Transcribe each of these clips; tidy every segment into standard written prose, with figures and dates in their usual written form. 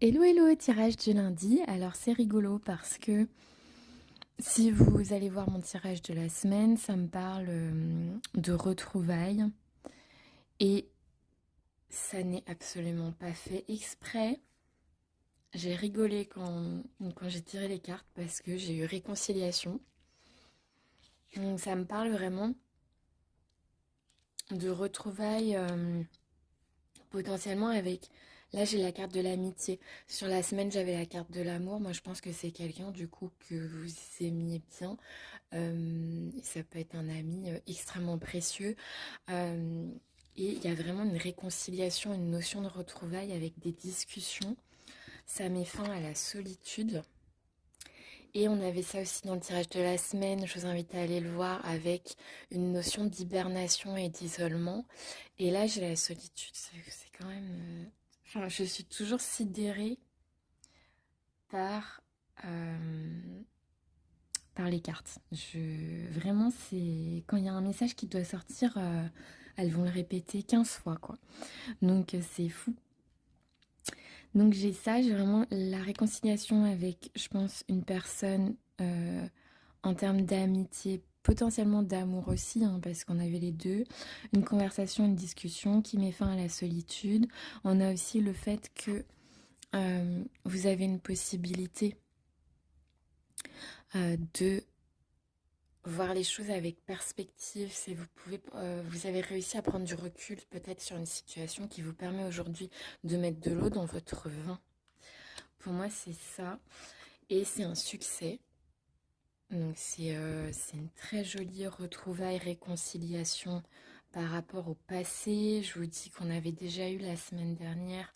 Hello hello, tirage du lundi. Alors c'est rigolo parce que si vous allez voir mon tirage de la semaine, ça me parle de retrouvailles et ça n'est absolument pas fait exprès. J'ai rigolé quand j'ai tiré les cartes parce que j'ai eu réconciliation. Donc ça me parle vraiment de retrouvailles potentiellement avec... Là, j'ai la carte de l'amitié. Sur la semaine, j'avais la carte de l'amour. Moi, je pense que c'est quelqu'un, du coup, que vous aimiez bien. Ça peut être un ami extrêmement précieux. Euh, et il y a vraiment une réconciliation, une notion de retrouvailles avec des discussions. Ça met fin à la solitude. Et on avait ça aussi dans le tirage de la semaine. Je vous invite à aller le voir avec une notion d'hibernation et d'isolement. Et là, j'ai la solitude. C'est quand même... Enfin, je suis toujours sidérée par... euh, par les cartes. Vraiment, c'est quand il y a un message qui doit sortir, elles vont le répéter 15 fois, quoi. Donc, c'est fou. Donc, j'ai vraiment la réconciliation avec, je pense, une personne en termes d'amitié, potentiellement d'amour aussi, hein, parce qu'on avait les deux. Une conversation, une discussion qui met fin à la solitude. On a aussi le fait que vous avez une possibilité de voir les choses avec perspective, c'est vous avez réussi à prendre du recul peut-être sur une situation qui vous permet aujourd'hui de mettre de l'eau dans votre vin. Pour moi, c'est ça. Et c'est un succès. Donc c'est une très jolie retrouvaille, réconciliation par rapport au passé. Je vous dis qu'on avait déjà eu la semaine dernière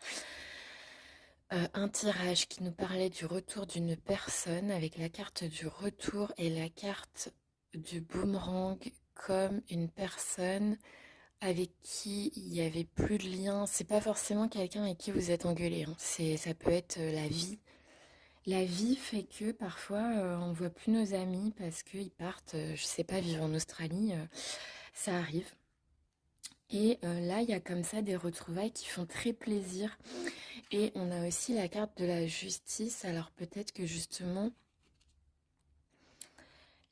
un tirage qui nous parlait du retour d'une personne avec la carte du retour et la carte du boomerang comme une personne avec qui il n'y avait plus de lien. C'est pas forcément quelqu'un avec qui vous êtes engueulé, hein. Ça peut être la vie. La vie fait que parfois on voit plus nos amis parce qu'ils partent, je sais pas, vivre en Australie. Ça arrive. Et là, il y a comme ça des retrouvailles qui font très plaisir. Et on a aussi la carte de la justice. Alors peut-être que justement,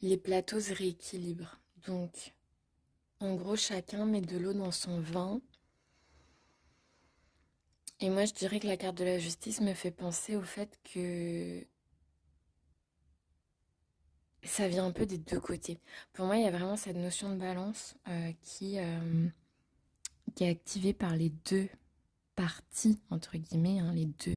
les plateaux se rééquilibrent. Donc, en gros, chacun met de l'eau dans son vin. Et moi, je dirais que la carte de la justice me fait penser au fait que ça vient un peu des deux côtés. Pour moi, il y a vraiment cette notion de balance qui est activée par les deux parties, entre guillemets, hein, les deux.